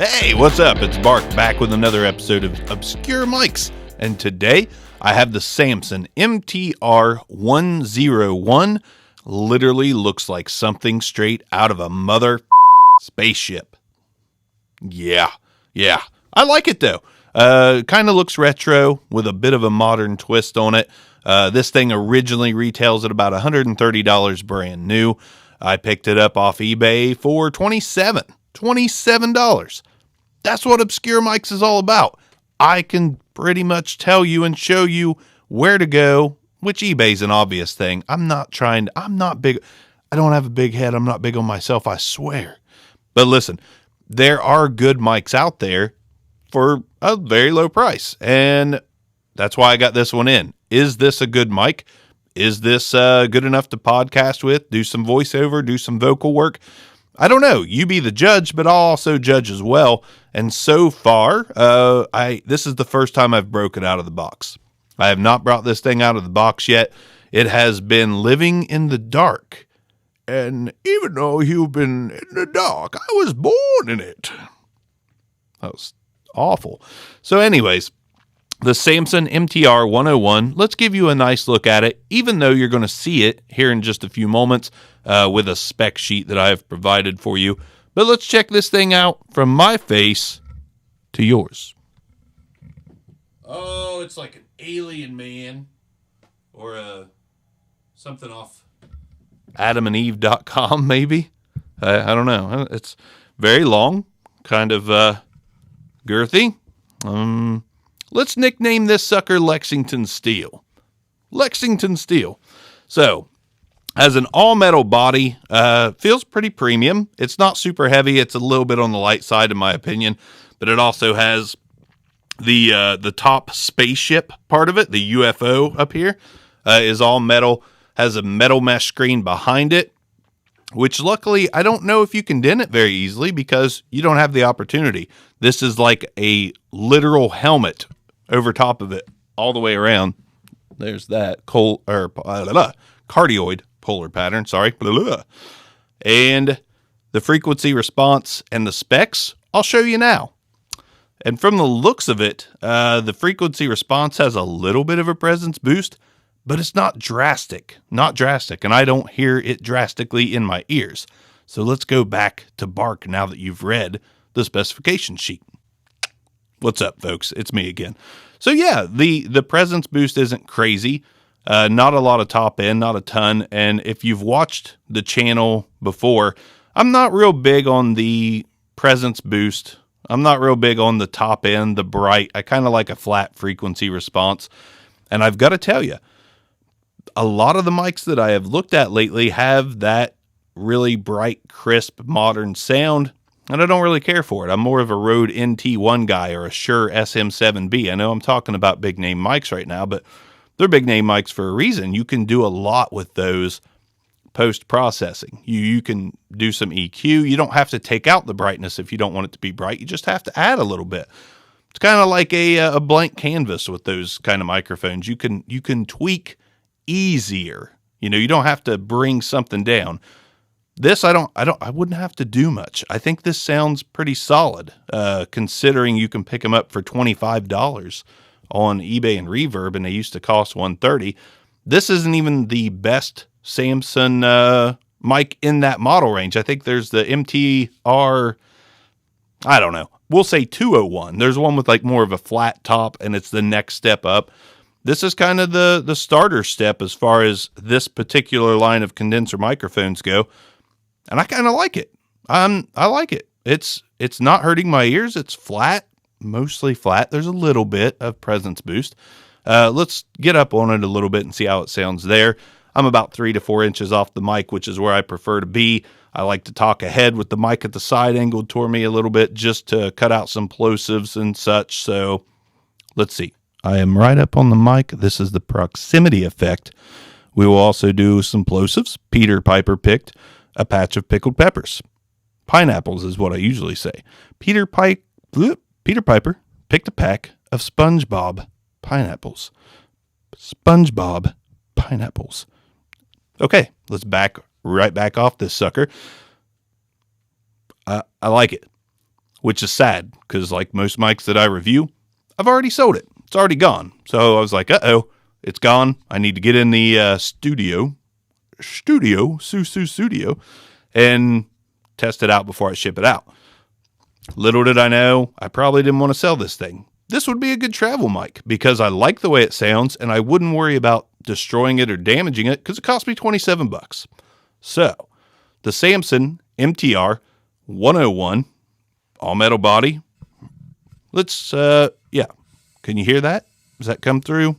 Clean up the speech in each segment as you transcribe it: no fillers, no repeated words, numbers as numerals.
Hey, what's up? It's Bark back with another episode of Obscure Mics. And today I have the Samson MTR101. Literally looks like something straight out of a mother spaceship. Yeah. I like it though. Kind of looks retro with a bit of a modern twist on it. This thing originally retails at about $130 brand new. I picked it up off eBay for $27. That's what Obscure Mics is all about. I can pretty much tell you and show you where to go, which eBay's an obvious thing. I'm not big. I don't have a big head. I'm not big on myself, I swear. But listen, there are good mics out there for a very low price. And that's why I got this one in. Is this a good mic? Is this good enough to podcast with, do some voiceover, do some vocal work? I don't know. You be the judge, but I'll also judge as well. And so far, this is the first time I've broken out of the box. I have not brought this thing out of the box yet. It has been living in the dark. And even though you've been in the dark, I was born in it. That was awful. So anyways, the Samson MTR101, let's give you a nice look at it, even though you're going to see it here in just a few moments with a spec sheet that I have provided for you. But let's check this thing out from my face to yours. Oh, it's like an alien man or something off adamandeve.com maybe. I don't know. It's very long, kind of girthy. Let's nickname this sucker Lexington Steel. Lexington Steel. So, has an all-metal body, feels pretty premium. It's not super heavy. It's a little bit on the light side, in my opinion. But it also has the top spaceship part of it, the UFO up here, is all metal. Has a metal mesh screen behind it, which luckily, I don't know if you can dent it very easily because you don't have the opportunity. This is like a literal helmet over top of it all the way around. There's that cardioid polar pattern, and the frequency response and the specs I'll show you now. And from the looks of it, the frequency response has a little bit of a presence boost, but it's not drastic, and I don't hear it drastically in my ears. So let's go back to Bark now that you've read the specification sheet. What's up, folks? It's me again. So yeah, the presence boost isn't crazy. Not a lot of top end, not a ton. And if you've watched the channel before, I'm not real big on the presence boost. I'm not real big on the top end, the bright. I kind of like a flat frequency response. And I've got to tell you, a lot of the mics that I have looked at lately have that really bright, crisp, modern sound. And I don't really care for it. I'm more of a Rode NT1 guy or a Shure SM7B. I know I'm talking about big name mics right now, but they're big name mics for a reason. You can do a lot with those post-processing. You can do some EQ. You don't have to take out the brightness if you don't want it to be bright. You just have to add a little bit. It's kind of like a blank canvas with those kind of microphones. You can tweak easier. You don't have to bring something down. This, I wouldn't have to do much. I think this sounds pretty solid, considering you can pick them up for $25 on eBay and Reverb, and they used to cost $130. This isn't even the best Samson mic in that model range. I think there's the MTR, I don't know. We'll say 201. There's one with like more of a flat top, and it's the next step up. This is kind of the starter step as far as this particular line of condenser microphones go. And I kind of like it. I like it. It's not hurting my ears. It's flat, mostly flat. There's a little bit of presence boost. Let's get up on it a little bit and see how it sounds there. I'm about 3 to 4 inches off the mic, which is where I prefer to be. I like to talk ahead with the mic at the side angled toward me a little bit just to cut out some plosives and such. So let's see. I am right up on the mic. This is the proximity effect. We will also do some plosives. Peter Piper picked a patch of pickled peppers. Pineapples is what I usually say. Peter Piper picked a pack of SpongeBob pineapples. SpongeBob pineapples. Okay, let's right back off this sucker. I like it. which is sad because like most mics that I review, I've already sold it. It's already gone. So I was like, uh-oh, it's gone. I need to get in the studio, and test it out before I ship it out. Little did I know, I probably didn't want to sell this thing. This would be a good travel mic because I like the way it sounds and I wouldn't worry about destroying it or damaging it because it cost me $27. So, the Samson MTR101 all metal body. Let's, yeah. Can you hear that? Does that come through?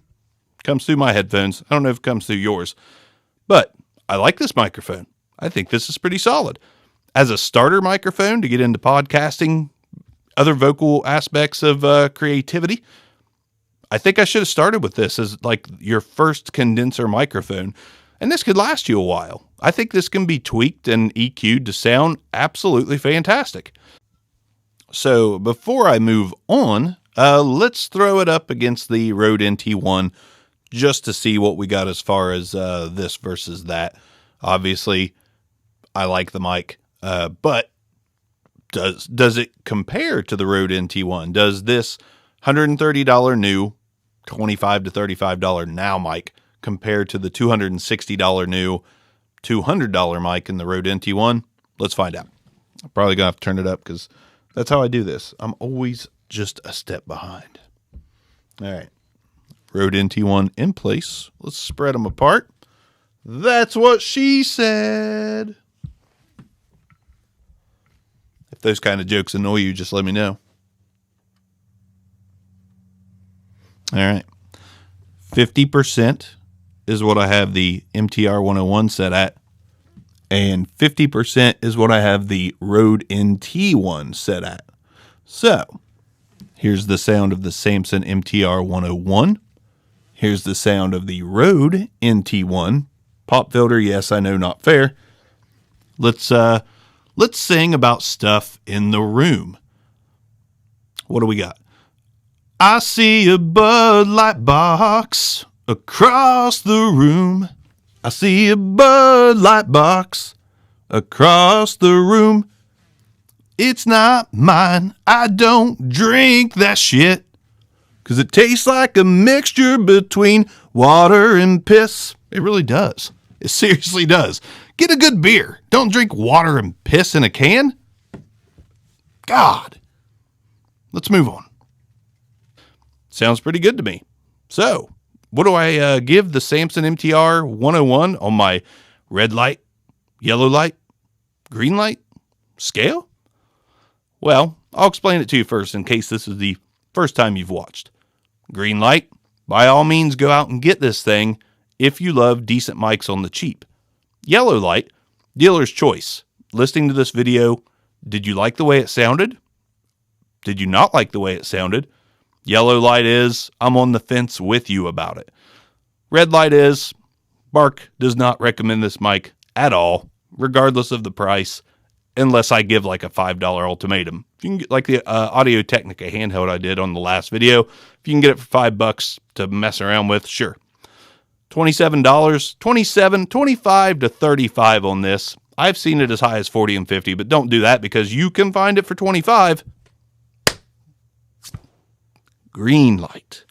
Comes through my headphones. I don't know if it comes through yours, but I like this microphone. I think this is pretty solid. As a starter microphone to get into podcasting, other vocal aspects of creativity, I think I should have started with this as like your first condenser microphone. And this could last you a while. I think this can be tweaked and EQ'd to sound absolutely fantastic. So before I move on, let's throw it up against the Rode NT1 just to see what we got as far as this versus that. Obviously, I like the mic, but does it compare to the Rode NT1? Does this $130 new, $25 to $35 now mic compare to the $260 new, $200 mic in the Rode NT1? Let's find out. I'm probably going to have to turn it up because that's how I do this. I'm always just a step behind. All right. Rode NT1 in place. Let's spread them apart. That's what she said. If those kind of jokes annoy you, just let me know. All right. 50% is what I have the MTR101 set at. And 50% is what I have the Rode NT1 set at. So, here's the sound of the Samson MTR101. Here's the sound of the Rode NT1. Pop filter, yes, I know, not fair. Let's sing about stuff in the room. What do we got? I see a Bud Light box across the room. I see a Bud Light box across the room. It's not mine. I don't drink that shit. 'Cause it tastes like a mixture between water and piss. It really does. It seriously does. Get a good beer. Don't drink water and piss in a can. God. Let's move on. Sounds pretty good to me. So, what do I give the Samson MTR 101 on my red light, yellow light, green light scale? Well, I'll explain it to you first in case this is the first time you've watched. Green light, by all means go out and get this thing if you love decent mics on the cheap. Yellow light, dealer's choice. Listening to this video, did you like the way it sounded? Did you not like the way it sounded? Yellow light is, I'm on the fence with you about it. Red light is, Bark does not recommend this mic at all, regardless of the price, unless I give like a $5 ultimatum. If you can get like the Audio Technica handheld I did on the last video, if you can get it for $5 to mess around with, sure. $27, $27, $25 to $35 on this. I've seen it as high as $40 and $50, but don't do that because you can find it for $25. Green light.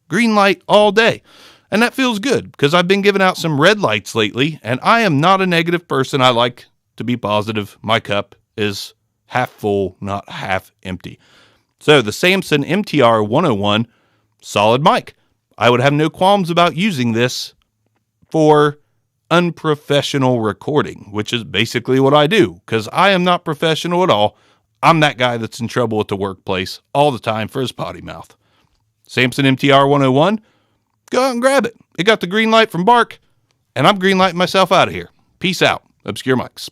Green light all day. And that feels good because I've been giving out some red lights lately, and I am not a negative person. I like to be positive. My cup is half full, not half empty. So the Samson MTR101, solid mic. I would have no qualms about using this for unprofessional recording, which is basically what I do, because I am not professional at all. I'm that guy that's in trouble at the workplace all the time for his potty mouth. Samson MTR101, go out and grab it. It got the green light from Bark, and I'm green lighting myself out of here. Peace out, Obscure Mics.